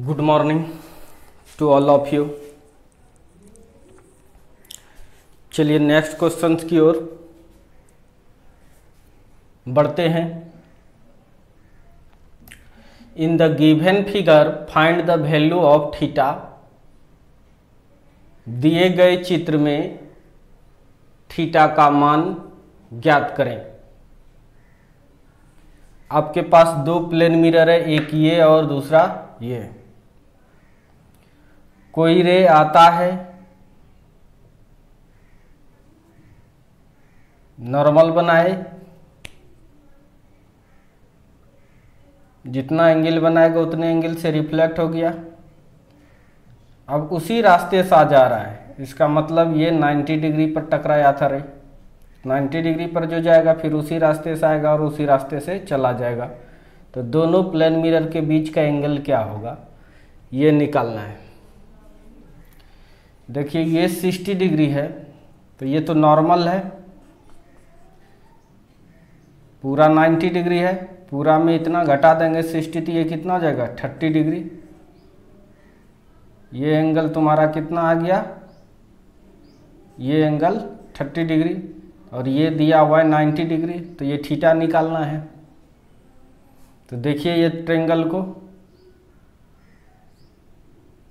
Good morning to all of you. चलिए next questions की ओर बढ़ते हैं। In the given figure find the value of theta. दिए गए चित्र में थीटा का मान ज्ञात करें। आपके पास दो प्लेन मिरर है, एक ये और दूसरा ये। कोई रे आता है, नॉर्मल बनाए, जितना एंगल बनाएगा उतने एंगल से रिफ्लेक्ट हो गया। अब उसी रास्ते से आ जा रहा है, इसका मतलब ये 90 डिग्री पर टकराया था रे। 90 डिग्री पर जो जाएगा फिर उसी रास्ते से आएगा और उसी रास्ते से चला जाएगा। तो दोनों प्लेन मिरर के बीच का एंगल क्या होगा ये निकालना है। देखिए ये 60 डिग्री है तो ये तो नॉर्मल है, पूरा 90 डिग्री है, पूरा में इतना घटा देंगे 60 तो ये कितना हो जाएगा 30 डिग्री। ये एंगल तुम्हारा कितना आ गया, ये एंगल 30 डिग्री और ये दिया हुआ है 90 डिग्री, तो ये थीटा निकालना है। तो देखिए ये ट्रायंगल को,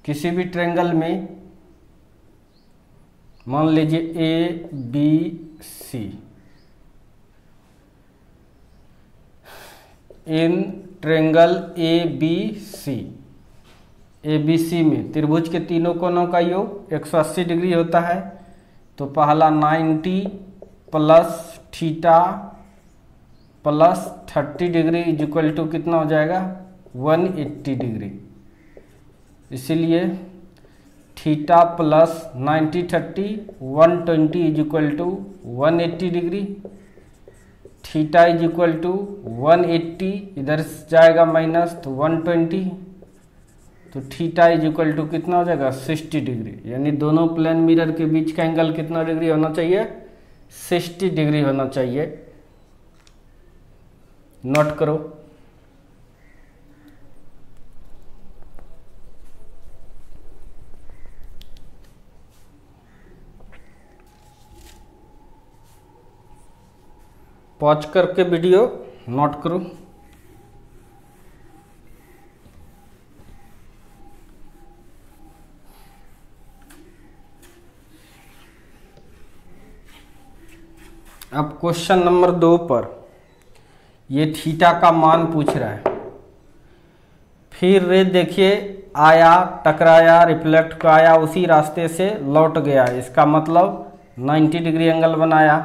किसी भी ट्रायंगल में मान लीजिए A B C, in triangle A B C में त्रिभुज के तीनों कोनों का योग 180 डिग्री होता है। तो पहला 90 plus theta plus 30 degree is equal to कितना हो जाएगा 180 डिग्री। इसीलिए theta plus 90 30 120 is equal to 180 degree. Theta is equal to 180, इधर जाएगा माइनस तो 120, तो थीटा इज इक्वल टू कितना हो जाएगा 60 डिग्री। यानी दोनों प्लेन मिरर के बीच का एंगल कितना डिग्री होना चाहिए 60 डिग्री होना चाहिए। नोट करो। पॉज करके वीडियो नोट करो। अब क्वेश्चन नंबर 2 पर ये थीटा का मान पूछ रहा है। फिर रे देखिए आया, टकराया, रिफ्लेक्ट का आया, उसी रास्ते से लौट गया। इसका मतलब 90 डिग्री एंगल बनाया।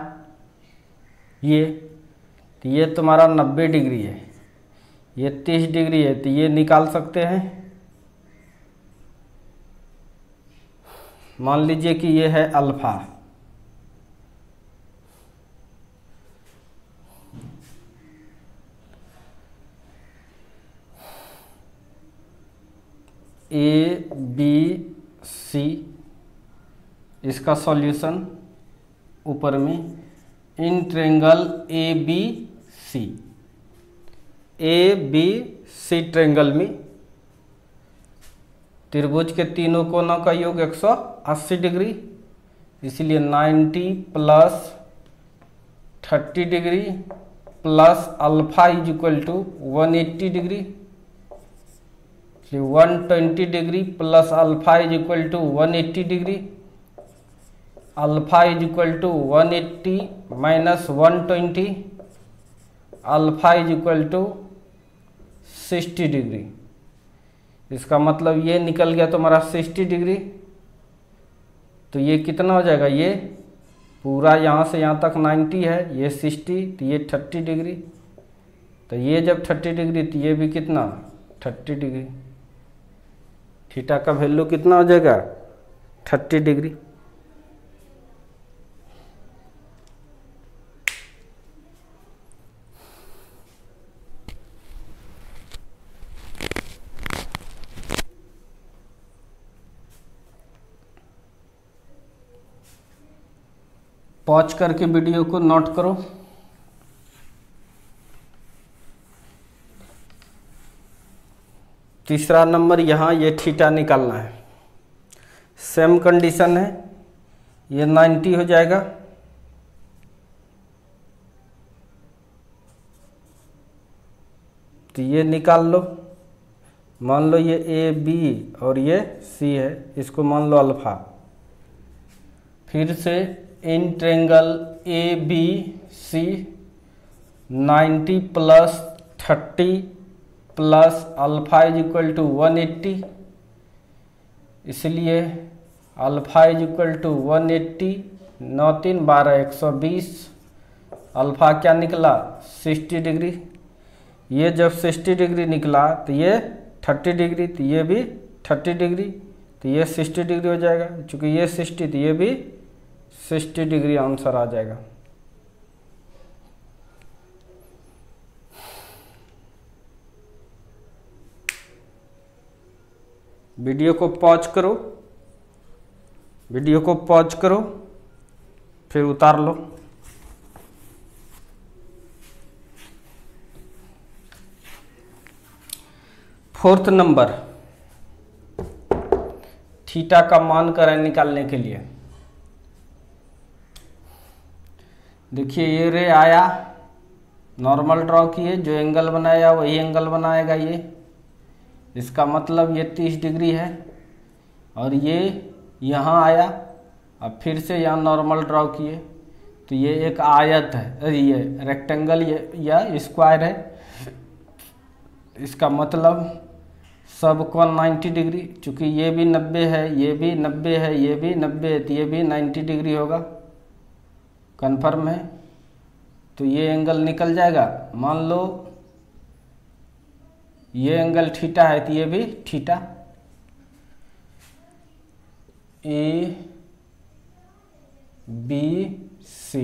ये तुम्हारा 90 डिग्री है, ये 30 डिग्री है, तो ये निकाल सकते हैं। मान लीजिए कि ये है अल्फा, ए बी सी, इसका सॉल्यूशन ऊपर में in triangle A B C triangle में त्रिभुज के तीनों कोनों का योग 180 डिग्री। इसलिए 90 plus 30 degree plus alpha is equal to 180 degree. 120 degree plus alpha is equal to 180 degree. Alpha is equal to 180 minus 120, alpha is equal to 60 degree. इसका मतलब ये निकल गया तुम्हारा 60 डिग्री। तो ये कितना हो जाएगा, ये पूरा यहाँ से यहाँ तक 90 है, ये 60, तो ये 30 डिग्री। तो ये जब 30 डिग्री तो ये भी कितना 30 डिग्री। थीटा का वैल्यू कितना हो जाएगा 30 डिग्री। पॉज करके वीडियो को नोट करो। तीसरा नंबर यहाँ ये थीटा निकालना है। सेम कंडीशन है, ये 90 हो जाएगा। तो ये निकाल लो, मान लो ये ए बी और ये सी है, इसको मान लो अल्फा। फिर से in triangle A B C 90 plus 30 plus alpha is equal to 180, इसलिए alpha is equal to 180, 9 3 12 120। Alpha क्या निकला 60 डिग्री। ये जब 60 डिग्री निकला तो ये 30 डिग्री, तो ये भी 30 डिग्री, तो ये 60 डिग्री हो जाएगा। चूँकि ये 60 तो ये भी 60 डिग्री आंसर आ जाएगा। वीडियो को पॉज करो, वीडियो को पॉज करो, फिर उतार लो। फोर्थ नंबर, थीटा का मान करें निकालने के लिए। देखिए ये रे आया, नॉर्मल ड्रॉ किए, जो एंगल बनाया वही एंगल बनाएगा ये। इसका मतलब ये 30 डिग्री है। और ये यहाँ आया, अब फिर से यहाँ नॉर्मल ड्रॉ किए, तो ये एक आयत है, ये रेक्टेंगल या स्क्वायर है। इसका मतलब सब कोण 90 डिग्री, चूँकि ये भी 90 है, ये भी 90 है, ये भी 90 है, तो ये भी 90 डिग्री होगा। कन्फर्म है, तो ये एंगल निकल जाएगा। मान लो ये एंगल थीटा है, तो ये भी theta. A B C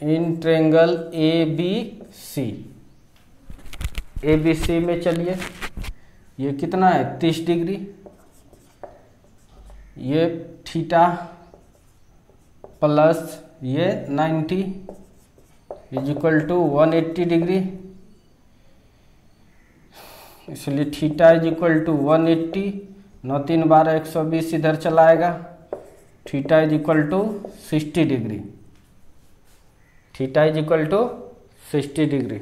in triangle A B C. A B C में चलिए, ये कितना है 30 डिग्री, ये थीटा प्लस ये 90 इज इक्वल टू 180 डिग्री, इसलिए थीटा इज इक्वल टू 180, 9 3 12 120 इधर चलाएगा। Theta is equal to 60 degree, theta is equal to 60 degree.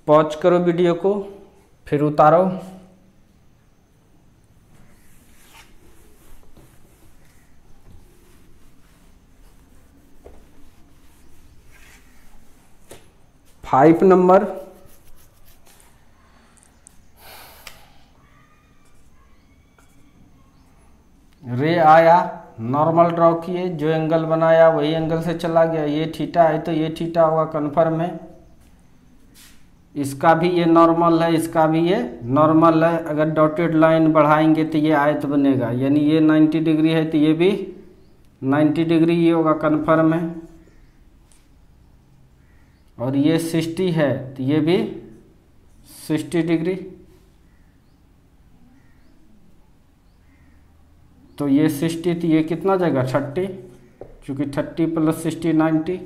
Pause करो वीडियो को, फिर उतारो। फाइव नंबर, रे आया, नॉर्मल ड्रॉ किए, जो एंगल बनाया वही एंगल से चला गया। ये थीटा है तो ये थीटा होगा, कन्फर्म है। इसका भी ये नॉर्मल है, इसका भी ये नॉर्मल है। अगर डॉटेड लाइन बढ़ाएंगे तो ये आयत बनेगा, यानी ये 90 डिग्री है तो ये भी 90 डिग्री ये होगा, कन्फर्म है। और ये 60 है तो ये भी 60 डिग्री, तो ये 60 तो ये कितना जाएगा 30, क्योंकि 30 प्लस 60 90।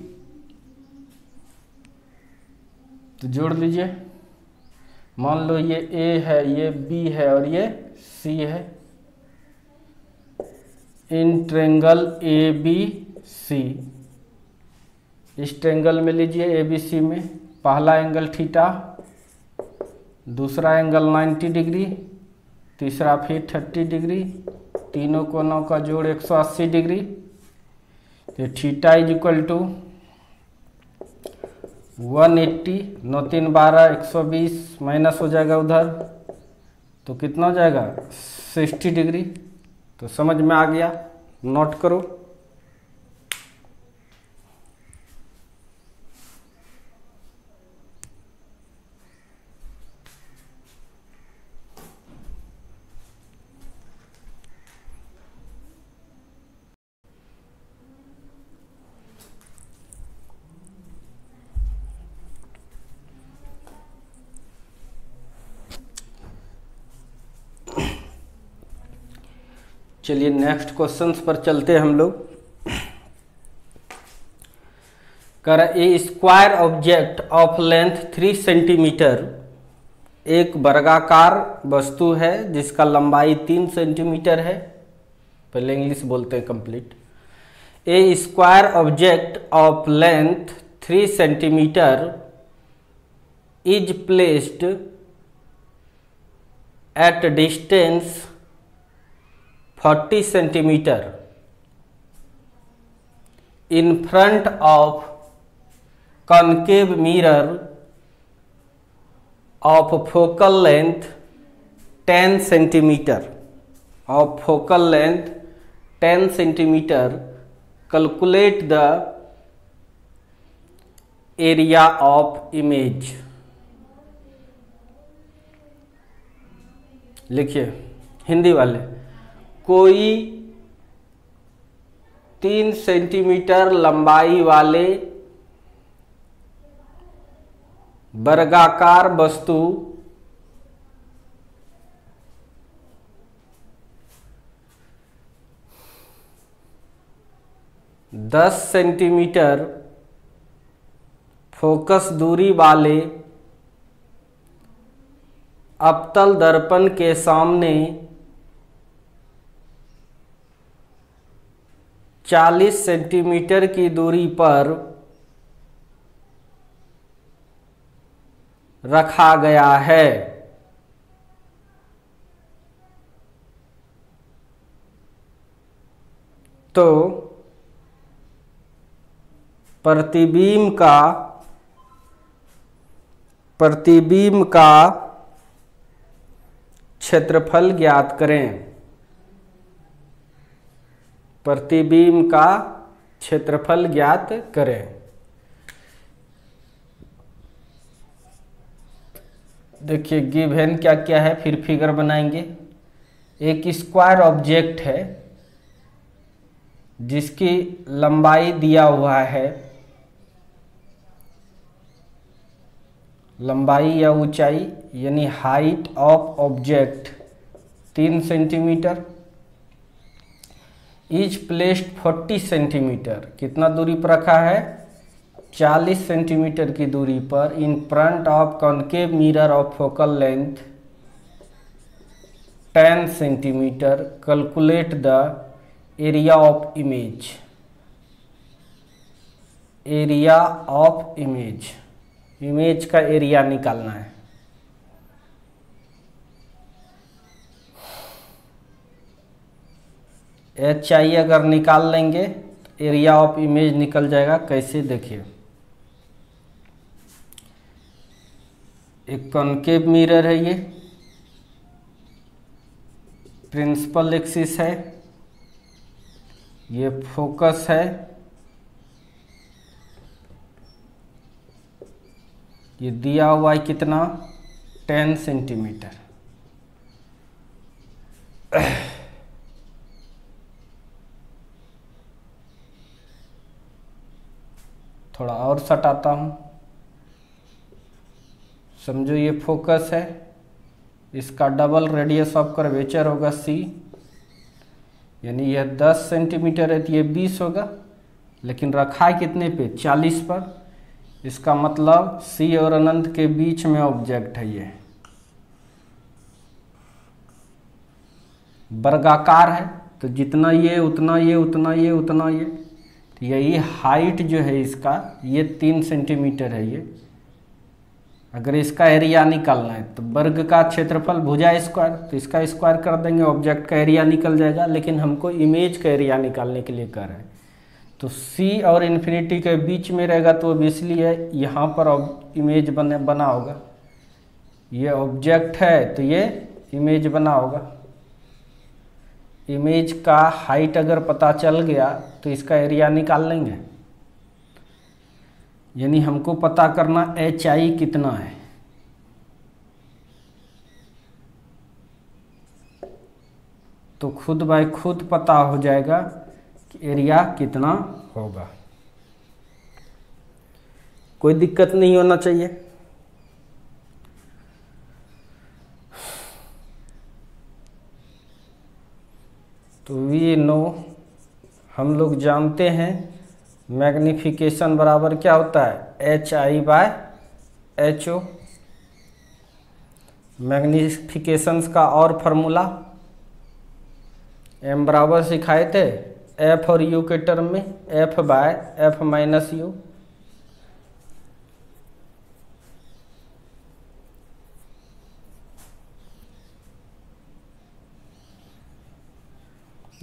तो जोड़ लीजिए, मान लो ये ए है, ये बी है और ये सी है। इन ट्रेंगल ए बी सी, इस ट्रेंगल में लीजिए ए बी सी में, पहला एंगल थीटा, दूसरा एंगल 90 डिग्री, तीसरा फिर 30 डिग्री, तीनों कोनों का जोड़ 180 डिग्री। तो theta is equal to 180, 9 3 12 120 minus हो जाएगा उधर, तो कितना हो जाएगा 60 डिग्री। तो समझ में आ गया, नोट करो। चलिए नेक्स्ट क्वेश्चंस पर चलते हैं हम लोग। कर a square object of length 3 centimetre, एक वर्गाकार वस्तु है जिसका लंबाई 3 सेंटीमीटर है। पहले इंग्लिश बोलते हैं complete. A square object of length 3 centimetre is placed at distance 40 centimetre in front of concave mirror of focal length 10 centimeter, of focal length 10 centimeter. Calculate the area of image. लिखिए हिंदी वाले, कोई 3 centimetre लंबाई वाले वर्गाकार वस्तु दस centimetre focus दूरी वाले अवतल दर्पण के सामने 40 सेंटीमीटर की दूरी पर रखा गया है। तो प्रतिबिंब का क्षेत्रफल ज्ञात करें। प्रतिबिंब का क्षेत्रफल ज्ञात करें। देखिए गिवन क्या क्या है, फिर फिगर बनाएंगे। एक स्क्वायर ऑब्जेक्ट है जिसकी लंबाई दिया हुआ है, लंबाई या ऊंचाई यानी height of object 3 centimetre, is placed 40 centimetre, कितना दूरी पर रखा है 40 सेंटीमीटर की दूरी पर, in front of concave mirror of focal length 10 centimetre. Calculate the area of image. Area of image, image का एरिया निकालना है। एच आई अगर निकाल लेंगे तो एरिया ऑफ इमेज निकल जाएगा। कैसे देखिए, एक कॉन्केव मिरर है, ये प्रिंसिपल एक्सिस है, ये फोकस है, ये दिया हुआ है कितना 10 सेंटीमीटर। थोड़ा और सटाता हूं, समझो ये फोकस है, इसका डबल रेडियस ऑफ कर्वेचर होगा c, यानी यह 10 सेंटीमीटर है तो ये 20 होगा, लेकिन रखा है कितने पे 40 पर। इसका मतलब c और अनंत के बीच में ऑब्जेक्ट है, ये वर्गाकार है, तो जितना ये उतना ये उतना ये उतना ये, तो यही हाइट जो है इसका ये 3 सेंटीमीटर है। ये अगर इसका एरिया निकालना है तो वर्ग का क्षेत्रफल भुजा स्क्वायर, तो इसका स्क्वायर कर देंगे, ऑब्जेक्ट का एरिया निकल जाएगा। लेकिन हमको इमेज का एरिया निकालने के लिए कर रहे हैं, तो c और इन्फिनिटी के बीच में रहेगा, तो ऑब्वियसली है यहाँ पर इमेज बना होगा। ये ऑब्जेक्ट है तो ये इमेज बना होगा। इमेज का हाइट अगर पता चल गया तो इसका एरिया निकाल लेंगे। यानी हमको पता करना एच आई कितना है। तो खुद बाय खुद पता हो जाएगा कि एरिया कितना होगा। कोई दिक्कत नहीं होना चाहिए। तो वी नो, हम लोग जानते हैं मैग्नीफिकेशन बराबर क्या होता है, HI/HO। मैग्नीफिकेशंस का और फार्मूला m बराबर सिखाए थे F और U के टर्म में, F/F-U।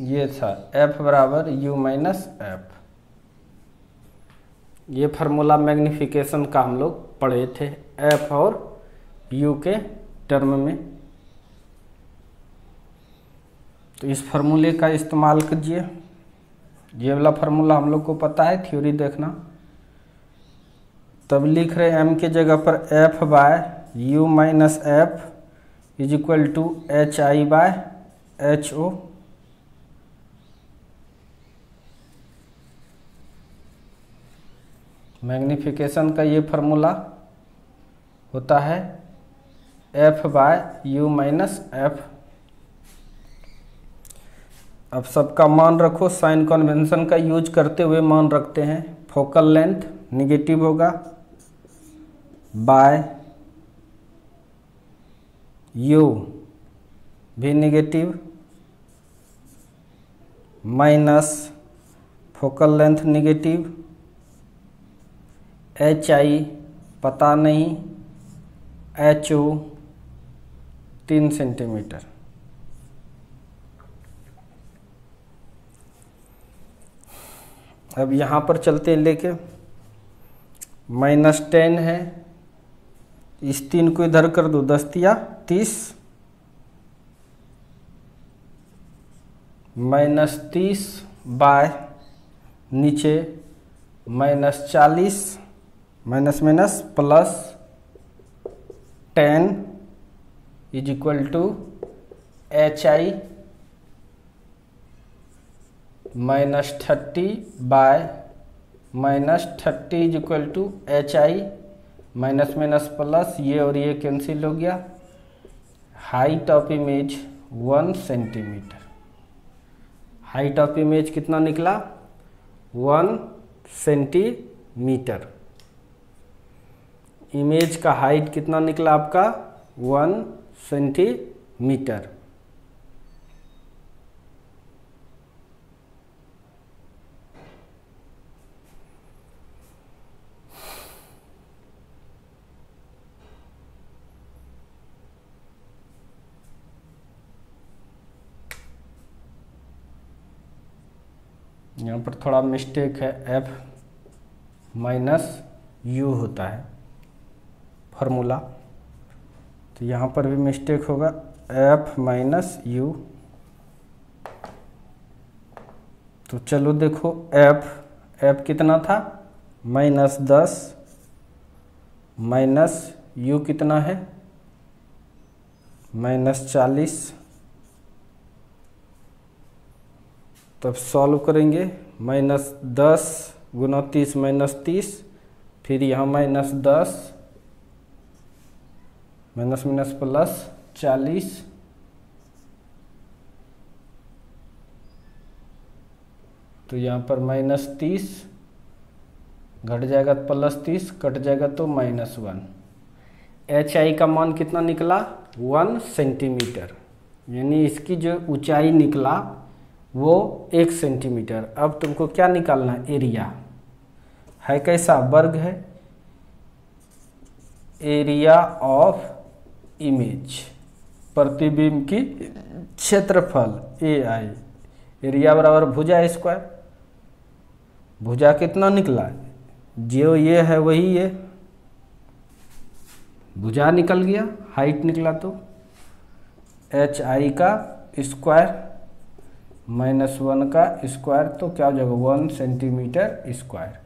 ये था F बराबर U-F। ये फार्मूला मैग्नीफिकेशन का हम लोग पढ़े थे F और U के टर्म में। तो इस फार्मूले का इस्तेमाल कीजिए। ये वाला फार्मूला हम लोग को पता है, थ्योरी देखना। तब लिख रहे m के जगह पर F/U-F is equal to HI/HO। Magnification का ये फार्मूला होता है F/U-F। अब सबका मान रखो, साइन कन्वेंशन का यूज करते हुए मान रखते हैं। फोकल लेंथ निगेटिव होगा बाय U भी negative minus focal length negative, HI पता नहीं, HO 3 सेंटीमीटर। अब यहाँ पर चलते हैं लेके, -10 है, इस 3 को इधर कर दो, 10 तिया 30, -30 बाय नीचे -40 minus minus plus 10 is equal to HI -30 by -30 is equal to HI minus minus plus, ये और ये कैंसिल हो गया। Height of image 1 centimetre. Height of image कितना निकला, 1 सेंटीमीटर। इमेज का हाइट कितना निकला आपका, 1 सेंटीमीटर। यहाँ पर थोड़ा मिस्टेक है, F-U होता है फार्मूला, तो यहाँ पर भी मिस्टेक होगा, F-U। तो चलो देखो, F कितना था, -10 माइनस U कितना है, -40। तब सॉल्व करेंगे, -10 गुना 30 -30, फिर यहाँ -10 माइनस माइनस प्लस 40, तो यहाँ पर -30 घट जाएगा, +30 कट जाएगा तो -1। HI का मान कितना निकला, 1 सेंटीमीटर, यानी इसकी जो ऊंचाई निकला वो 1 सेंटीमीटर। अब तुमको क्या निकालना है, एरिया है कैसा, वर्ग है, एरिया ऑफ इमेज, प्रतिबिंब की क्षेत्रफल AI, एरिया बराबर भुजा स्क्वायर। भुजा कितना निकला, जो ये है वही ये भुजा निकल गया, हाइट निकला तो HI का स्क्वायर -1 का स्क्वायर, तो क्या हो जाएगा, 1 सेंटीमीटर स्क्वायर।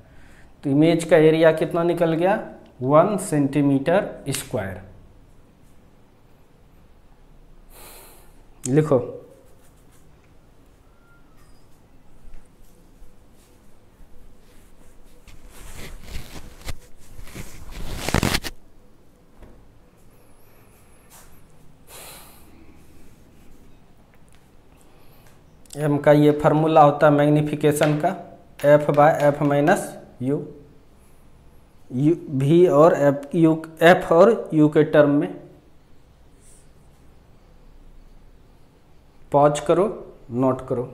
तो इमेज का एरिया कितना निकल गया, 1 सेंटीमीटर स्क्वायर। लिखो, M का ये फार्मूला होता है मैग्नीफिकेशन का, F by F minus U, भी और एफ और यू के टर्म में। पॉज करो, नोट करो।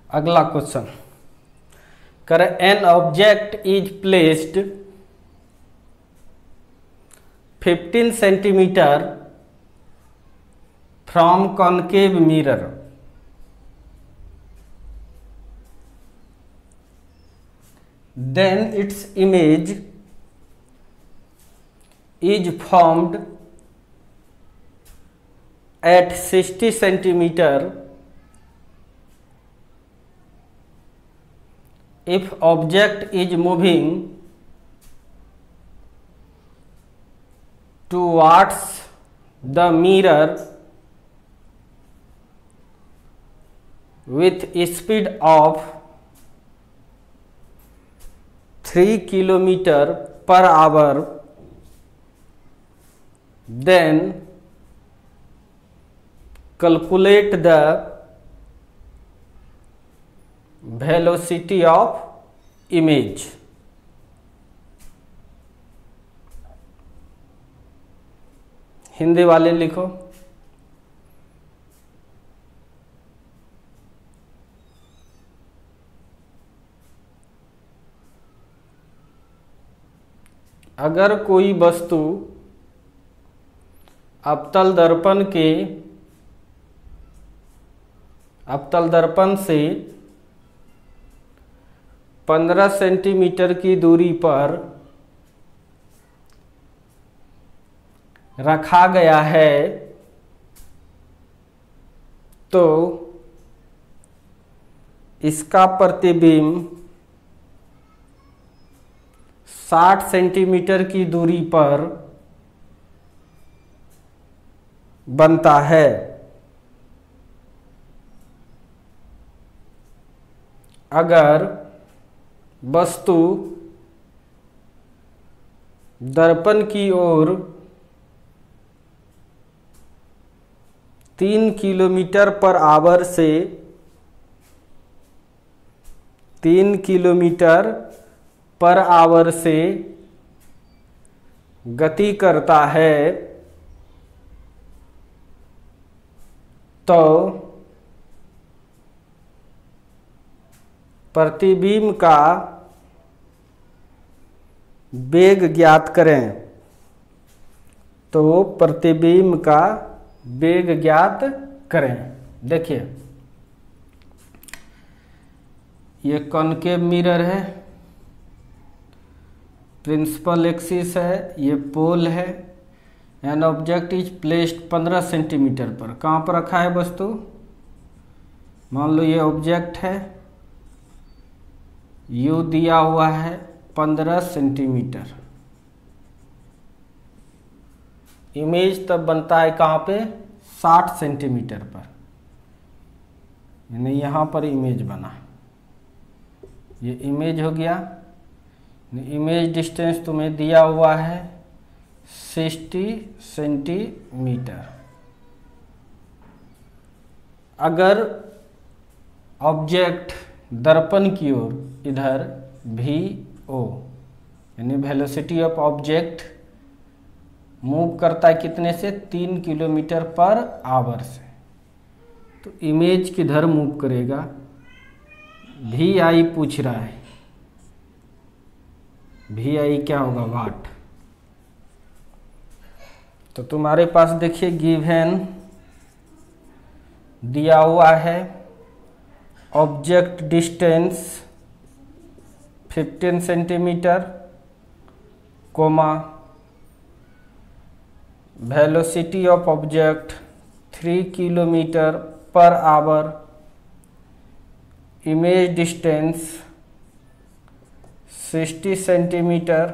अगला क्वेश्चन कर, an object is placed 15 centimetre from concave mirror, then its image is formed at 60 centimetre if object is moving towards the mirror with a speed of 3 km/h, then calculate the velocity of image। Hindi वाले लिखो। अगर कोई वस्तु अवतल दर्पण से 15 centimetre की दूरी पर रखा गया है तो इसका प्रतिबिंब 60 सेंटीमीटर की दूरी पर बनता है। अगर वस्तु दर्पण की ओर 3 km/h से 3 km/h से गति करता है तो प्रतिबिंब का वेग ज्ञात करें। तो प्रतिबिंब का वेग ज्ञात करें। देखिए ये कॉनकेव मिरर है, प्रिंसिपल एक्सिस है, ये पोल है। N object is placed 15 centimetre पर। कहाँ पर रखा है वस्तु? मान लो ये ऑब्जेक्ट है, यू दिया हुआ है 15 सेंटीमीटर। इमेज तब बनता है कहाँ पे? 60 सेंटीमीटर पर, यानी यहाँ पर इमेज बना। ये इमेज हो गया। इमेज डिस्टेंस तुम्हें दिया हुआ है 60 सेंटीमीटर। अगर ऑब्जेक्ट दर्पण की ओर इधर VO यानी वेलोसिटी ऑफ ऑब्जेक्ट मूव करता है कितने से? 3 km/h से। तो इमेज किधर मूव करेगा? VI पूछ रहा है। VI क्या होगा? वाट। तो तुम्हारे पास देखिए गिवन दिया हुआ है object distance 15 centimetre comma velocity of object 3 km/h, image distance 60 centimetre,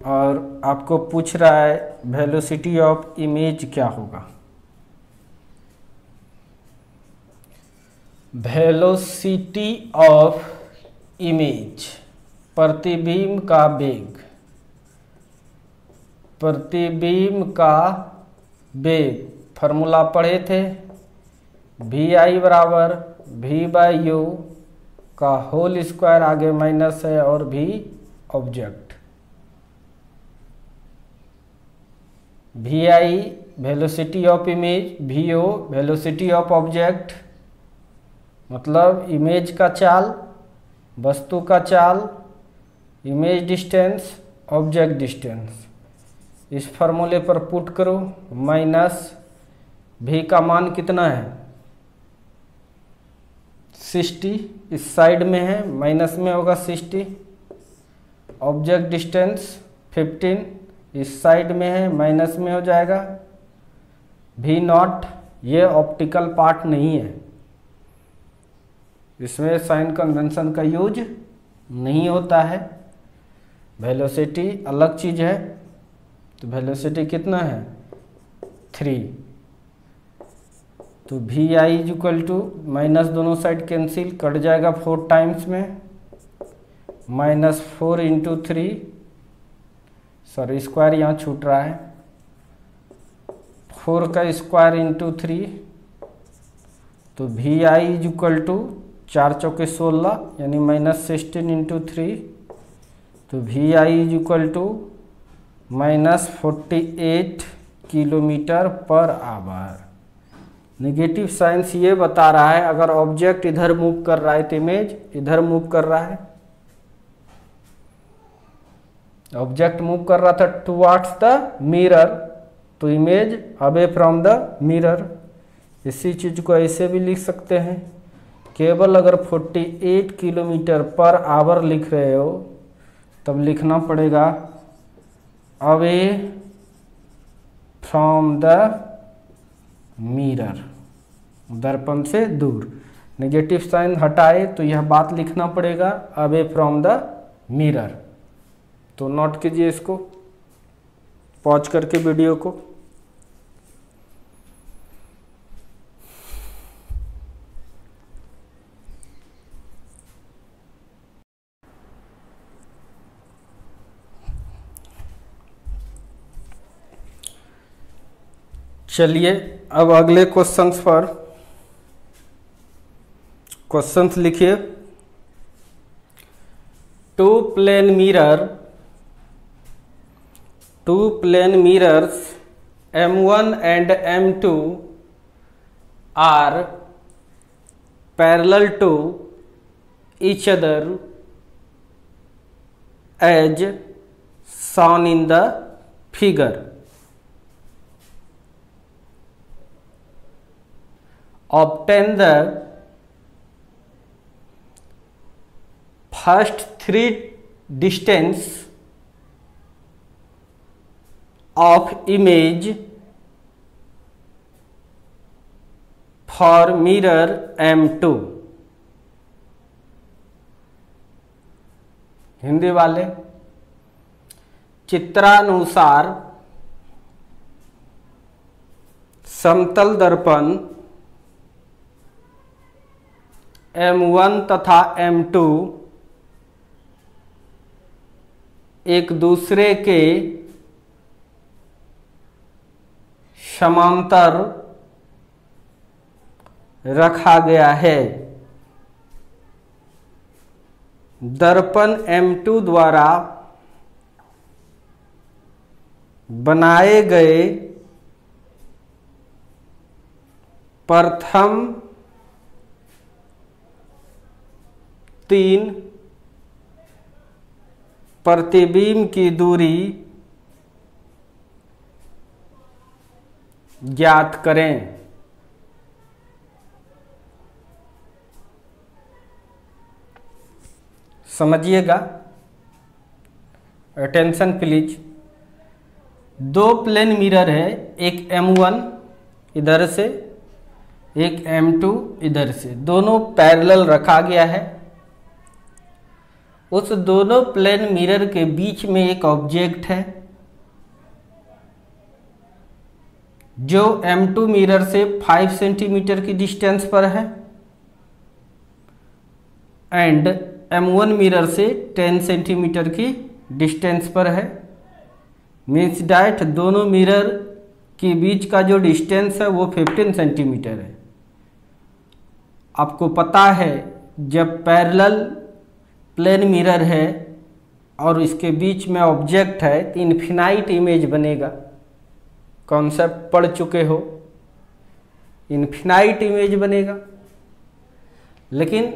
और आपको पूछ रहा है वेलोसिटी ऑफ इमेज क्या होगा। वेलोसिटी ऑफ इमेज, प्रतिबिंब का वेग, प्रतिबिंब का वेग फार्मूला पढ़े थे, वी आई बराबर वी बाई यू का होल स्क्वायर, आगे माइनस है, और भी object. V i velocity of image, v o velocity of object, मतलब इमेज का चाल, वस्तु का चाल, इमेज डिस्टेंस, ऑब्जेक्ट डिस्टेंस। इस फार्मूले पर पुट करो, माइनस भी का मान कितना है 60, इस साइड में है, माइनस में होगा 60। ऑब्जेक्ट डिस्टेंस 15, इस साइड में है, माइनस में हो जाएगा। भी नॉट, ये ऑप्टिकल पार्ट नहीं है, इसमें साइन कन्वेंशन का यूज नहीं होता है। वेलोसिटी अलग चीज है, तो वेलोसिटी कितना है 3, तो v i is equal to, minus दोनों साइड कैंसिल, कट जाएगा 4 टाइम्स में, माइनस 4 इंटू 3, सॉरी स्क्वायर यहाँ छूट रहा है, 4 का स्क्वायर इंटू 3, तो v i is equal to 4 चौके 16 यानी माइनस 16 इंटू 3, तो v i is equal to minus 48 kilometre per hour. Negative साइंस ये बता रहा है अगर ऑब्जेक्ट इधर मूव कर रहा है तो इमेज इधर मूव कर रहा है। ऑब्जेक्ट मूव कर रहा था टुवर्ड्स द मिरर, तो image away from the mirror. इसी चीज को ऐसे भी लिख सकते हैं, केवल अगर 48 किलोमीटर पर आवर लिख रहे हो तब लिखना पड़ेगा अवे फ्रॉम द मिरर, दर्पण से दूर। नेगेटिव साइन हटाए तो यह बात लिखना पड़ेगा अवे फ्रॉम द मिरर। तो नोट कीजिए इसको, पॉज करके वीडियो को। चलिए अब अगले क्वेश्चंस पर क्वेश्चंस लिखिए। Two plane mirrors M1 and M2 are parallel to each other as shown in the figure. Obtain the first 3 distance of image for mirror M2। Hindi वाले, चित्रानुसार समतल दर्पण M1 तथा M2 एक दूसरे के समांतर रखा गया है। दर्पण M2 द्वारा बनाए गए प्रथम 3 प्रतिबिंब की दूरी ज्ञात करें। समझिएगा, अटेंशन प्लीज। 2 प्लेन मिरर है, एक M1 इधर से, एक M2 इधर से, दोनों पैरेलल रखा गया है। उस दोनों प्लेन मिरर के बीच में एक ऑब्जेक्ट है जो M2 मिरर से 5 सेंटीमीटर की डिस्टेंस पर है। एंड M1 मिरर से 10 सेंटीमीटर की डिस्टेंस पर है। मीन्स डैट दोनों मिरर के बीच का जो डिस्टेंस है वो 15 सेंटीमीटर है। आपको पता है जब पैरेलल प्लेन मिरर है और इसके बीच में ऑब्जेक्ट है तो इन्फिनाइट इमेज बनेगा। कॉन्सेप्ट पढ़ चुके हो, इन्फिनाइट इमेज बनेगा। लेकिन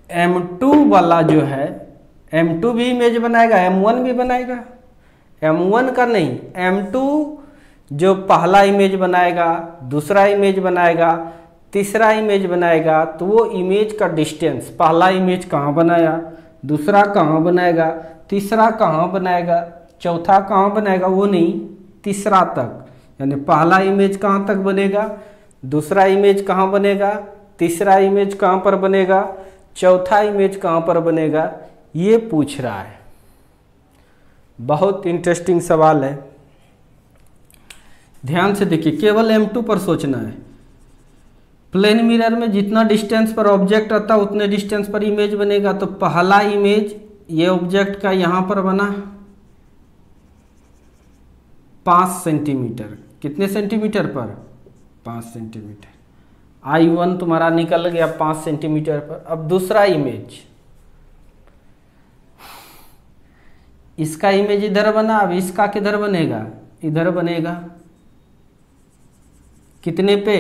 M2 वाला जो है, M2 भी इमेज बनाएगा, M1 भी बनाएगा। M1 का नहीं, M2 जो पहला इमेज बनाएगा, दूसरा इमेज बनाएगा, तीसरा इमेज बनाएगा, तो वो इमेज का डिस्टेंस, पहला इमेज कहाँ बनाया, दूसरा कहाँ बनाएगा, तीसरा कहाँ बनाएगा, चौथा कहाँ बनाएगा, वो नहीं, तीसरा तक। यानी पहला इमेज कहाँ तक बनेगा, दूसरा इमेज कहाँ बनेगा, तीसरा इमेज कहाँ पर बनेगा, चौथा इमेज कहाँ पर बनेगा, ये पूछ रहा है। बहुत इंटरेस्टिंग सवाल है, ध्यान से देखिए। केवल M2 पर सोचना है। प्लेन मिरर में जितना डिस्टेंस पर ऑब्जेक्ट आता है उतने डिस्टेंस पर इमेज बनेगा। तो पहला इमेज ये ऑब्जेक्ट का यहाँ पर बना 5 सेंटीमीटर। कितने सेंटीमीटर पर? 5 सेंटीमीटर। I1 तुम्हारा निकल गया 5 सेंटीमीटर पर। अब दूसरा इमेज, इसका इमेज इधर बना, अब इसका किधर बनेगा, इधर बनेगा। कितने पे?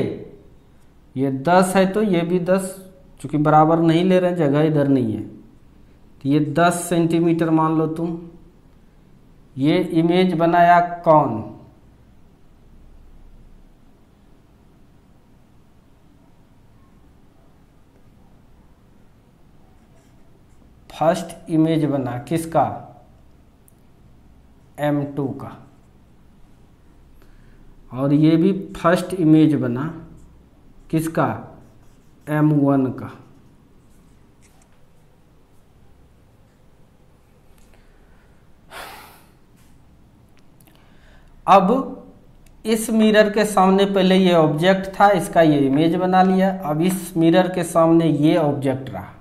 ये 10 है तो ये भी 10, चूंकि बराबर नहीं ले रहे हैं, जगह इधर नहीं है, तो ये 10 सेंटीमीटर मान लो तुम। ये इमेज बनाया कौन? फर्स्ट इमेज बना किसका? M2 का। और ये भी फर्स्ट इमेज बना किसका? M1 का। अब इस मिरर के सामने पहले ये ऑब्जेक्ट था, इसका ये इमेज बना लिया। अब इस मिरर के सामने ये ऑब्जेक्ट रहा,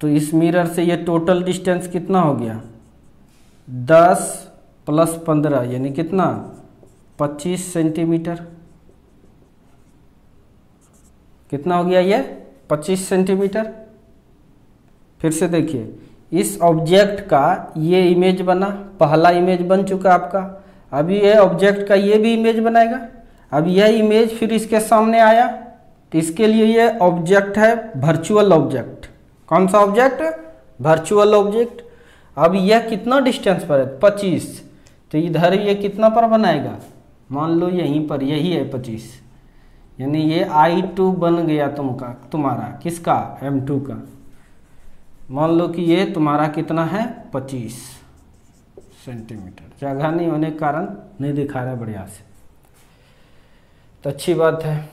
तो इस मिरर से ये टोटल डिस्टेंस कितना हो गया? 10 + 15 यानी कितना? 25 सेंटीमीटर। कितना हो गया ये? 25 सेंटीमीटर। फिर से देखिए, इस ऑब्जेक्ट का ये इमेज बना, पहला इमेज बन चुका आपका। अभी ये ऑब्जेक्ट का ये भी इमेज बनाएगा। अब यह इमेज फिर इसके सामने आया, तो इसके लिए ये ऑब्जेक्ट है वर्चुअल ऑब्जेक्ट। कौन सा ऑब्जेक्ट? Virtual object. अब यह कितना डिस्टेंस पर है? 25। तो इधर ये कितना पर बनाएगा? मान लो यहीं पर, यही है 25, यानी ये I2 बन गया तुम्हारा किसका? M2 का। मान लो कि ये तुम्हारा कितना है? 25 सेंटीमीटर। जगह नहीं होने के कारण नहीं दिखा रहा बढ़िया से, तो अच्छी बात है।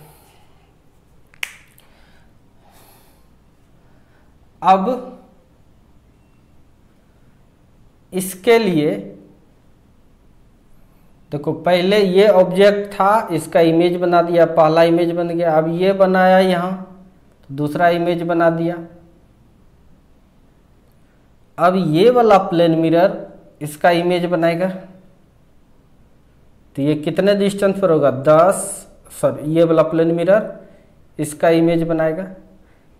अब इसके लिए देखो, पहले ये ऑब्जेक्ट था, इसका इमेज बना दिया, पहला इमेज बन गया। अब ये बनाया यहाँ, तो दूसरा इमेज बना दिया। अब ये वाला प्लेन मिरर इसका इमेज बनाएगा, तो ये कितने डिस्टेंस पर होगा? 10, सॉरी, ये वाला प्लेन मिरर इसका इमेज बनाएगा।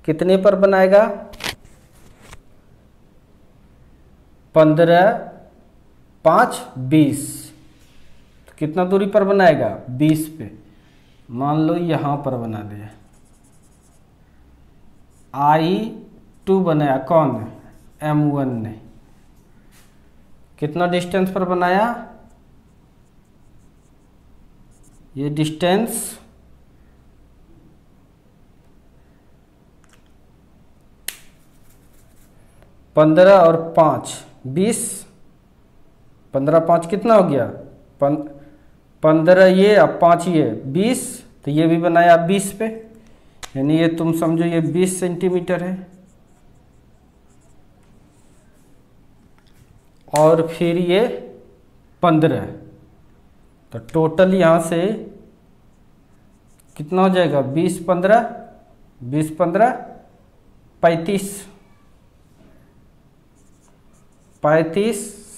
कितने पर बनाएगा? 15, 5, 20। तो कितना दूरी पर बनाएगा? 20 पे। मान लो यहाँ पर बना दिया। I2 बनाया कौन? M1 ने। कितना डिस्टेंस पर बनाया? ये डिस्टेंस 15 और 5 20। 15 5 कितना हो गया? 15 ये और 5 ये 20। तो ये भी बनाया 20 पे, यानी ये तुम समझो ये 20 सेंटीमीटर है। और फिर ये 15, तो टोटल यहाँ से कितना हो जाएगा? 20 15 20 15 35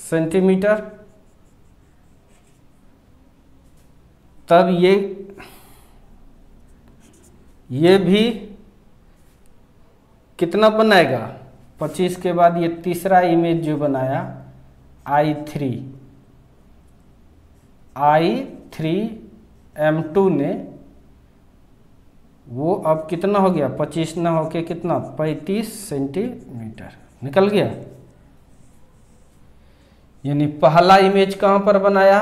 सेंटीमीटर। तब ये भी कितना बनाएगा? 25 के बाद ये तीसरा इमेज जो बनाया I3 M2 ने, वो अब कितना हो गया? 25 ना होके कितना? 35 सेंटीमीटर निकल गया। यानी पहला इमेज कहां पर बनाया?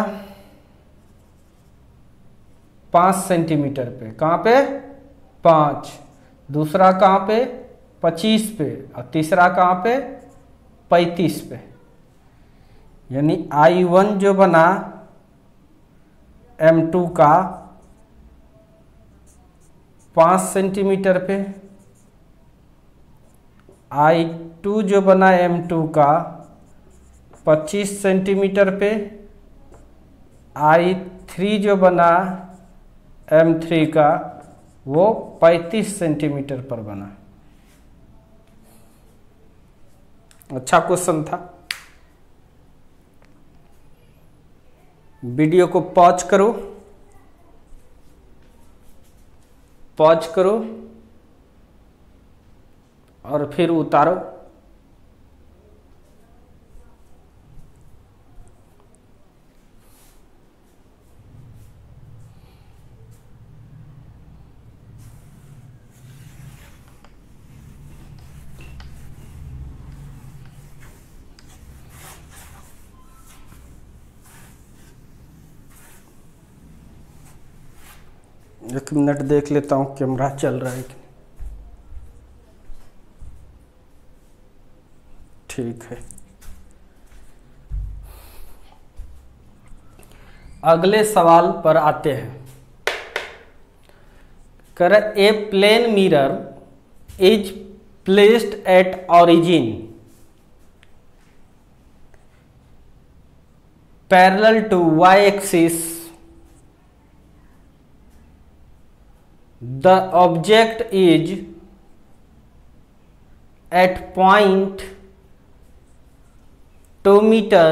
5 सेंटीमीटर पे। कहां पे? 5। दूसरा कहां पे? 25 पे। और तीसरा कहां पे? 35 पे। यानी I1 जो बना M2 का 5 सेंटीमीटर पे, I2 जो बना M2 का 25 सेंटीमीटर पे, I3 जो बना M3 का वो 35 सेंटीमीटर पर बना। अच्छा क्वेश्चन था। वीडियो को पॉज करो और फिर उतारो। एक मिनट देख लेता हूँ कैमरा चल रहा है कि नहीं। ठीक है। अगले सवाल पर आते हैं। कर a plane mirror is placed at origin parallel to y axis. The object is at point 2 meter,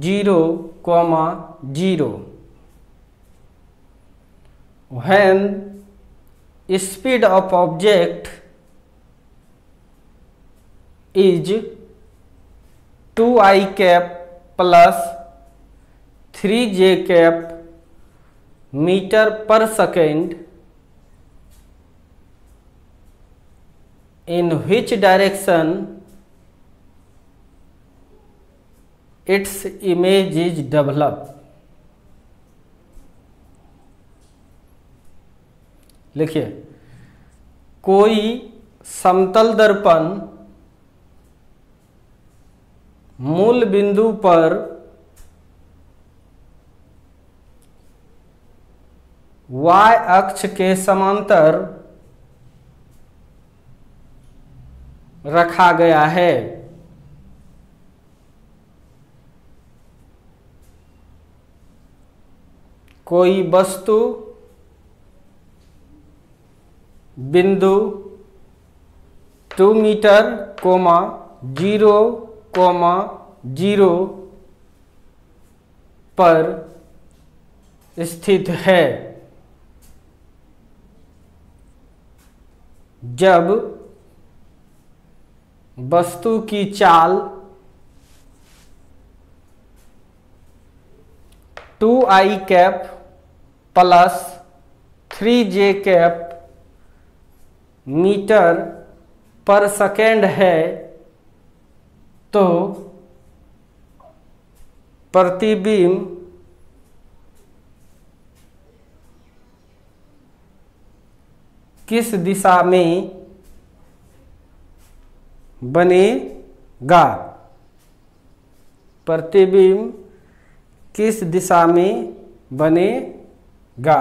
0, 0 when speed of object is 2i cap plus 3j cap metre पर second, in which direction its image is develop. लिखिए, कोई समतल दर्पण मूल बिंदु पर y अक्ष के समांतर रखा गया है। कोई वस्तु बिंदु 2 मीटर, 0, 0 पर स्थित है। जब वस्तु की चाल 2i cap plus 3j cap metre पर सेकेंड है, तो प्रतिबिंब किस दिशा में बनेगा? प्रतिबिंब किस दिशा में बनेगा?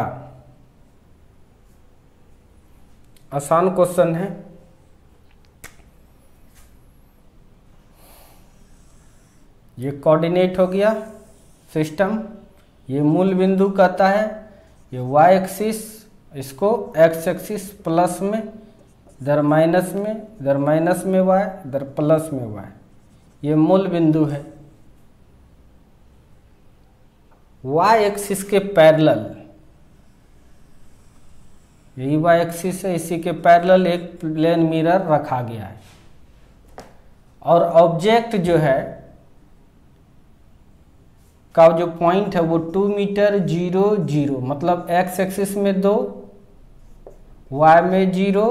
आसान क्वेश्चन है। ये कोऑर्डिनेट हो गया सिस्टम, ये मूल बिंदु कहता है, ये y एक्सिस इसको एक्स एक्सिस प्लस में, इधर माइनस में, इधर माइनस में वाई, इधर प्लस में वाई, ये मूल बिंदु है। वाई एक्सिस के पैरेलल, यही वाई एक्सिस है, इसी के पैरेलल एक प्लेन मिरर रखा गया है और ऑब्जेक्ट जो है का जो पॉइंट है वो 2 मीटर 0 0, मतलब एक्स एक्सिस में 2, वाई में 0,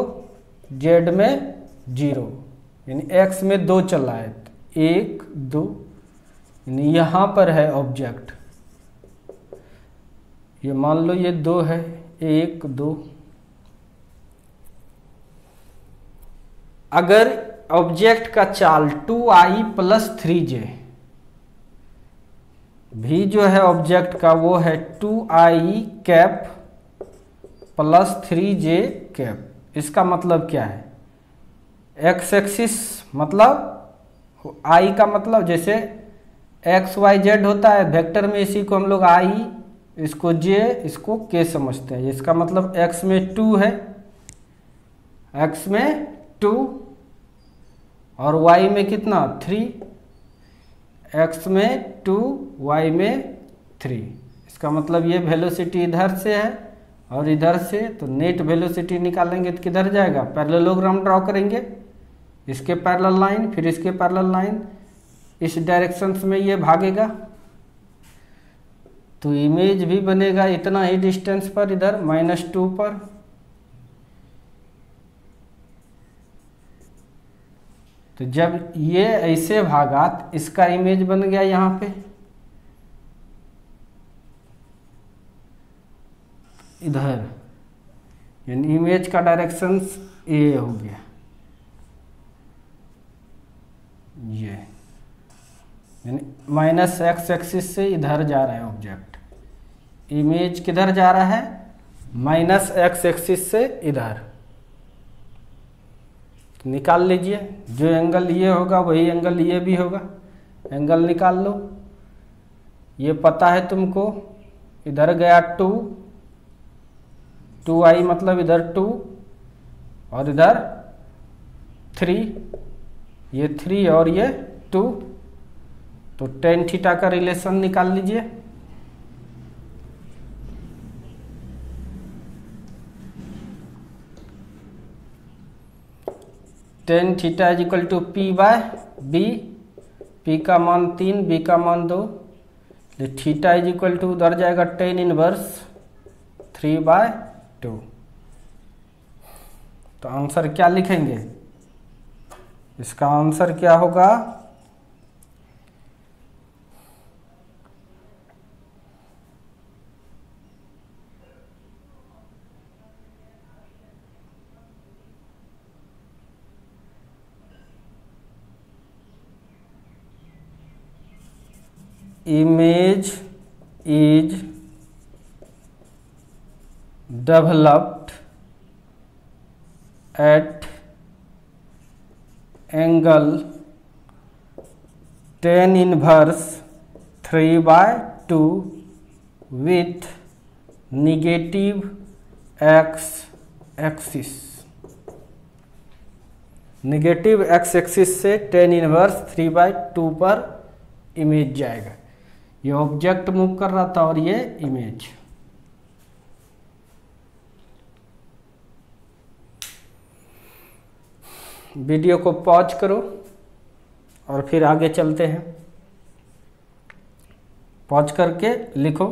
जेड में 0, यानी एक्स में 2 चला है, 1 2, यानी यहाँ पर है ऑब्जेक्ट, ये मान लो ये 2 है, 1 2। अगर ऑब्जेक्ट का चाल 2i + 3j, भी जो है ऑब्जेक्ट का वो है 2i कैप + 3j कैप, इसका मतलब क्या है? एक्स एक्सिस मतलब i का मतलब जैसे एक्स वाई जेड होता है वेक्टर में, इसी को हम लोग i, इसको j, इसको k समझते हैं। इसका मतलब x में 2 है, x में 2 और y में कितना 3, x में 2 y में 3। इसका मतलब ये वेलोसिटी इधर से है और इधर से, तो नेट वेलोसिटी निकालेंगे तो किधर जाएगा? पैरेललोग्राम ड्रॉ करेंगे, इसके पैरेलल लाइन, फिर इसके पैरेलल लाइन, इस डायरेक्शन में ये भागेगा तो इमेज भी बनेगा इतना ही डिस्टेंस पर, इधर -2 पर। तो जब ये ऐसे भागा तो इसका इमेज बन गया यहाँ पे, इधर, यानी इमेज का डायरेक्शन ये हो गया, ये यानी -x एक्सिस से इधर जा रहा है ऑब्जेक्ट, इमेज किधर जा रहा है? -x एक्सिस से इधर। निकाल लीजिए, जो एंगल ये होगा वही एंगल ये भी होगा, एंगल निकाल लो। ये पता है तुमको, इधर गया 2, 2i मतलब इधर 2 और इधर 3, ये 3 और ये 2, तो tan थीटा का रिलेशन निकाल लीजिए। tan थीटा = p/b, p का मान 3, b का मान 2, थीटा = उधर जाएगा tan इनवर्स 3/2। तो आंसर क्या लिखेंगे? इसका आंसर क्या होगा? image is developed at angle tan inverse 3/2 with negative x axis। Negative x axis से tan इनवर्स 3/2 पर इमेज जाएगा। ये ऑब्जेक्ट मूव कर रहा था और ये इमेज। वीडियो को पॉज करो और फिर आगे चलते हैं। पॉज करके लिखो।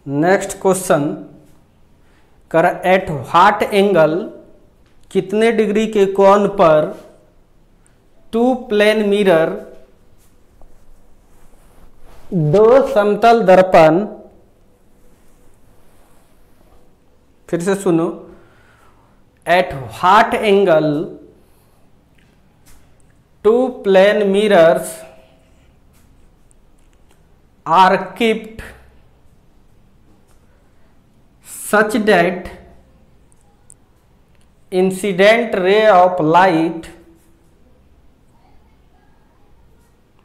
नेक्स्ट क्वेश्चन कर एट व्हाट एंगल, कितने डिग्री के कोण पर टू प्लेन मिरर, दो समतल दर्पण, फिर से सुनो, at what angle two plane mirrors are kept such that incident ray of light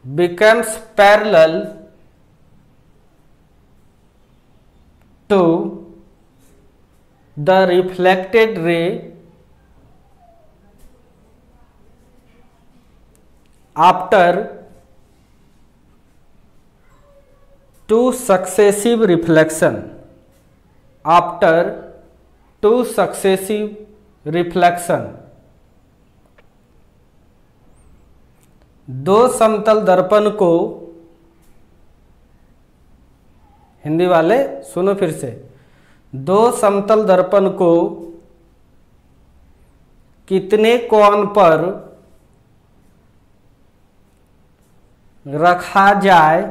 becomes parallel to the reflected ray after two successive reflection. After two successive reflection, दो समतल दर्पण को, हिंदी वाले सुनो फिर से, दो समतल दर्पण को कितने कोण पर रखा जाए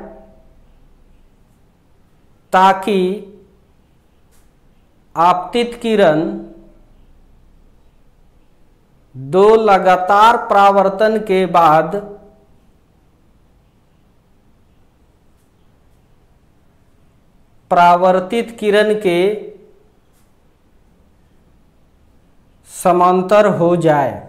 ताकि आपतित किरण दो लगातार परावर्तन के बाद परावर्तित किरण के समांतर हो जाए।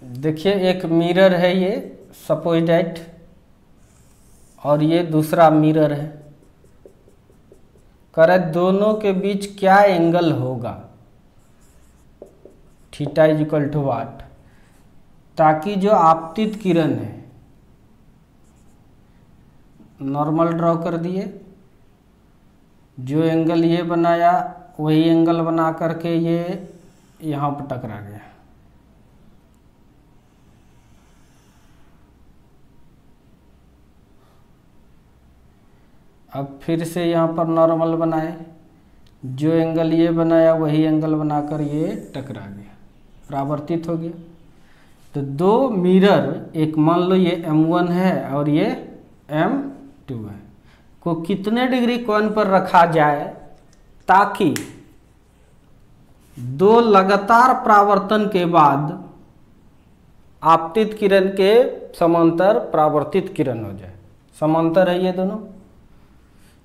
देखिए एक मिरर है ये सपोज दैट, और ये दूसरा मिरर है। करे दोनों के बीच क्या एंगल होगा, थीटा इज इक्वल टू वाट, ताकि जो आपतित किरण है, नॉर्मल ड्रॉ कर दिए, जो एंगल ये बनाया वही एंगल बना करके ये यहाँ पर टकरा गया। अब फिर से यहाँ पर नॉर्मल बनाए, जो एंगल ये बनाया वही एंगल बनाकर ये टकरा गया, परावर्तित हो गया। तो दो मिरर, एक मान लो ये M1 है और ये M2 है, को कितने डिग्री कोण पर रखा जाए ताकि दो लगातार परावर्तन के बाद आपतित किरण के समांतर परावर्तित किरण हो जाए। समांतर है ये दोनों,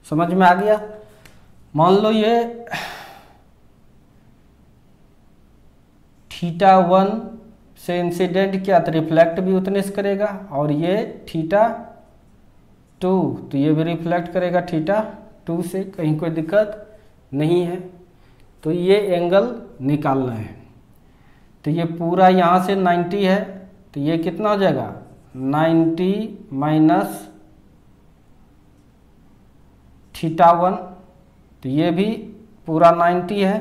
समझ में आ गया। मान लो ये θ1 से इंसिडेंट किया तो रिफ्लेक्ट भी उतने से करेगा, और ये θ2 तो ये भी रिफ्लेक्ट करेगा θ2 से, कहीं कोई दिक्कत नहीं है। तो ये एंगल निकालना है। तो ये पूरा यहाँ से 90 है, तो ये कितना हो जाएगा 90 माइनस θ1, तो ये भी पूरा 90 है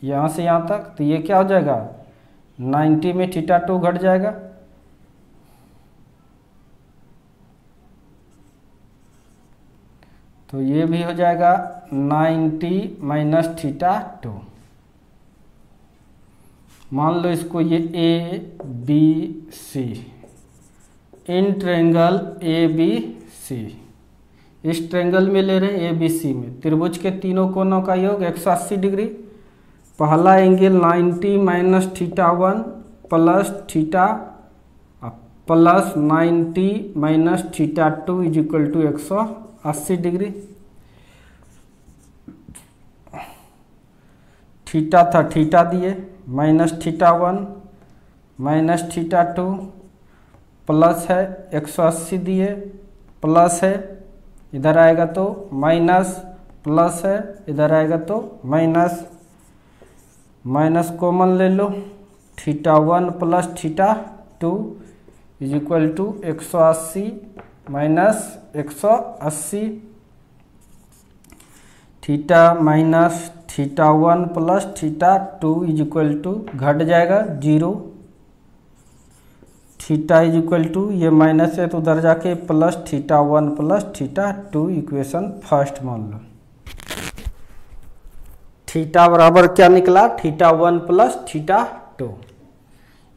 यहाँ से यहाँ तक, तो ये क्या हो जाएगा 90 में θ2 घट जाएगा, तो ये भी हो जाएगा 90 माइनस θ2। मान लो इसको ये A B C, in triangle A B C, इस ट्रायंगल में ले रहे हैं ए बी सी में, त्रिभुज के तीनों कोनों का योग 180 डिग्री। पहला angle 90 minus θ1 plus theta plus 90 minus θ2 is equal to 180 degree. Theta था, थीटा दिए, माइनस θ1 माइनस θ2 प्लस है 180 दिए, प्लस है, इधर आएगा तो माइनस, प्लस है, इधर आएगा तो माइनस, माइनस कॉमन ले लो, θ1 plus θ2 is equal to 180 minus 180, theta minus θ1 plus θ2 is equal to घट जाएगा 0, थीटा इज इक्वल टू, ये माइनस है तो उधर जाके प्लस θ1 प्लस θ2, इक्वेशन फर्स्ट मान लो। थीटा बराबर क्या निकला, θ1 प्लस θ2,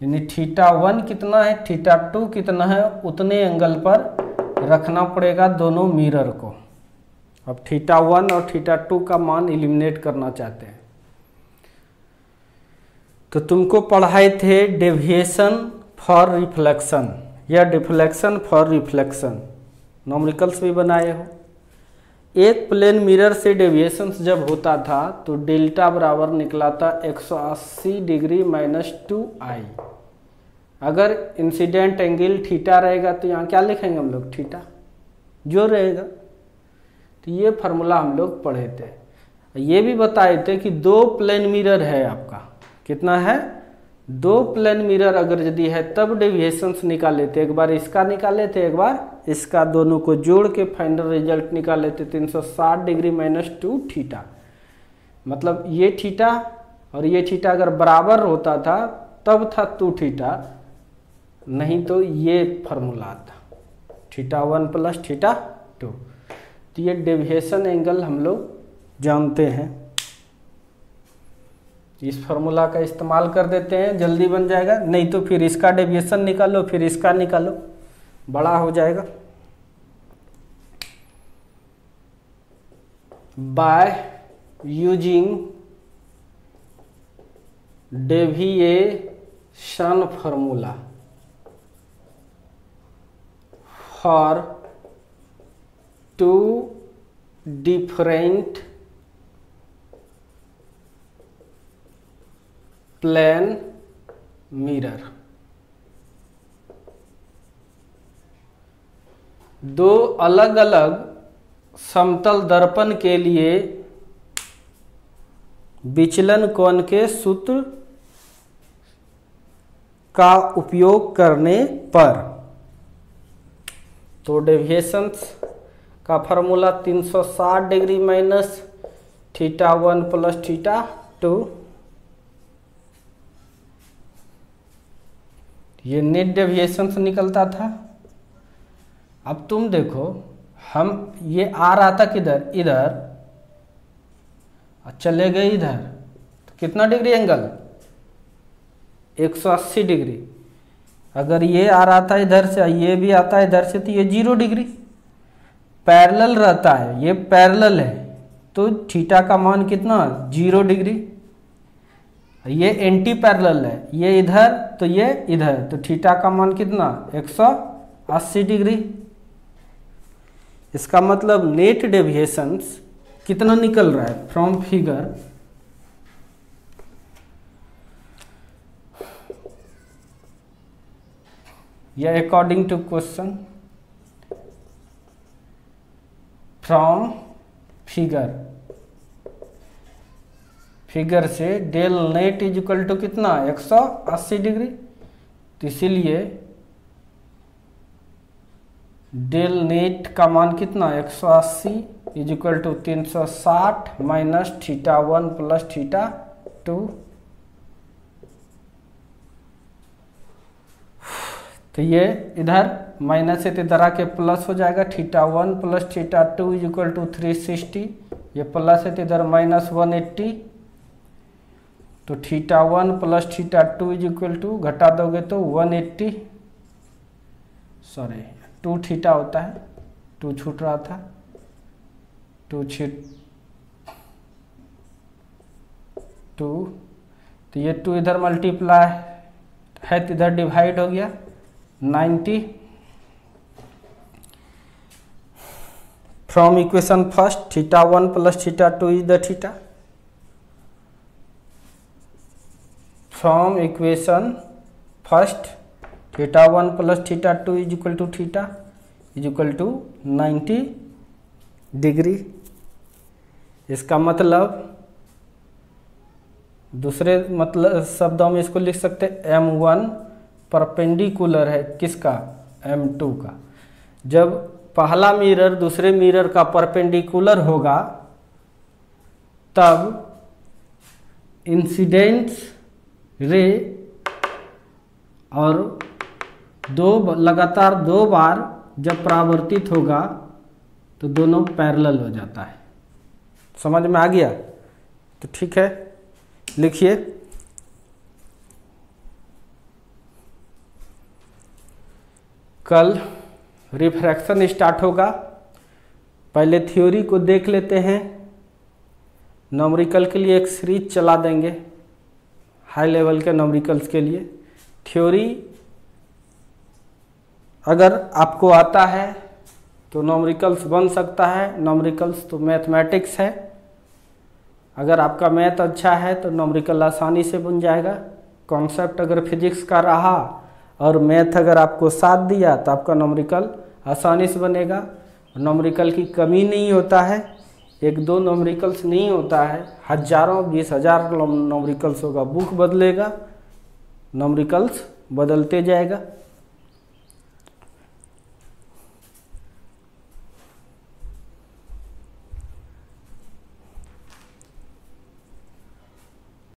यानी θ1 कितना है, θ2 कितना है, उतने एंगल पर रखना पड़ेगा दोनों मिरर को। अब θ1 और θ2 का मान एलिमिनेट करना चाहते हैं तो तुमको पढ़ाए थे डेविएशन फॉर रिफ्लेक्शन या डिफ्लेक्शन फॉर रिफ्लेक्शन, नॉमरिकल्स भी बनाए हो। एक प्लेन मिरर से डेविएशन जब होता था तो डेल्टा बराबर निकला था 180 डिग्री माइनस 2i। अगर इंसिडेंट एंगल थीटा रहेगा तो यहाँ क्या लिखेंगे हम लोग, थीटा जो रहेगा। तो ये फार्मूला हम लोग पढ़े थे। ये भी बताए थे कि दो प्लेन मिरर है आपका, कितना है, दो प्लेन मिरर अगर यदि है तब डेविएशंस निकाले थे, एक बार इसका निकाले थे एक बार इसका, दोनों को जोड़ के फाइनल रिजल्ट निकाले थे 360 डिग्री माइनस 2 थीटा। मतलब ये थीटा और ये थीटा अगर बराबर होता था तब था 2 थीटा, नहीं तो ये फार्मूला था θ1 प्लस θ2। तो ये डेविएशन एंगल हम लोग जानते हैं, इस फार्मूला का इस्तेमाल कर देते हैं, जल्दी बन जाएगा। नहीं तो फिर इसका डेविएशन निकालो, फिर इसका निकालो, बड़ा हो जाएगा। By using deviation formula for two different plane mirror, दो अलग अलग समतल दर्पण के लिए विचलन कोण के सूत्र का उपयोग करने पर, तो डेविएशंस का फार्मूला 360 डिग्री माइनस θ1 प्लस θ2, ये नेट डेविएशंस निकलता था। अब तुम देखो, हम ये आ रहा था किधर, इधर, चले गए इधर, तो कितना डिग्री एंगल, 180 डिग्री। अगर ये आ रहा था इधर से, ये भी आता है इधर से, तो ये 0 डिग्री पैरेलल रहता है, ये पैरेलल है तो थीटा का मान कितना, 0 डिग्री। ये एंटी पैरेलल है, ये इधर तो ये इधर, तो थीटा का मान कितना, 180 डिग्री। इसका मतलब नेट डेविएशंस कितना निकल रहा है फ्रॉम फिगर, या according to question, from figure से del net is equal to कितना, 180 डिग्री। तो इसीलिए डेल नेट का मान कितना, 180 is equal to 360 minus θ1 plus θ2। तो ये इधर माइनस है तो इधर आके प्लस हो जाएगा, θ1 प्लस θ2 इज इक्वल टू 360, ये प्लस है तो इधर माइनस 180, तो θ1 प्लस θ2 इज इक्वल टू, घटा दोगे तो 180, सॉरी 2 थीटा होता है, 2 छूट रहा था, 2 तो ये 2 इधर मल्टीप्लाई है तो इधर डिवाइड हो गया 90। From equation first θ1 plus θ2 is the theta, from equation first θ1 plus θ2 is equal to theta is equal to 90 degree. इसका मतलब दूसरे मतलब शब्दों में इसको लिख सकते हैं M1 परपेंडिकुलर है किसका, M2 का। जब पहला मिरर दूसरे मिरर का परपेंडिकुलर होगा तब इंसिडेंट रे और लगातार 2 बार जब परावर्तित होगा तो दोनों पैरेलल हो जाता है। समझ में आ गया? तो ठीक है, लिखिए। कल रिफ्रैक्शन स्टार्ट होगा। पहले थ्योरी को देख लेते हैं, न्यूमेरिकल के लिए एक सीरीज चला देंगे हाई लेवल के न्यूमेरिकल्स के लिए। थ्योरी अगर आपको आता है तो न्यूमेरिकल्स बन सकता है। न्यूमेरिकल्स तो मैथमेटिक्स है, अगर आपका मैथ अच्छा है तो न्यूमेरिकल आसानी से बन जाएगा। कॉन्सेप्ट अगर फिजिक्स का रहा और मैथ अगर आपको साथ दिया तो आपका न्यूमेरिकल आसानी से बनेगा। न्यूमेरिकल की कमी नहीं होता है, 1-2 न्यूमेरिकल्स नहीं होता है, हजारों 20,000 न्यूमेरिकल्स होगा। बुक बदलेगा, न्यूमेरिकल्स बदलते जाएगा।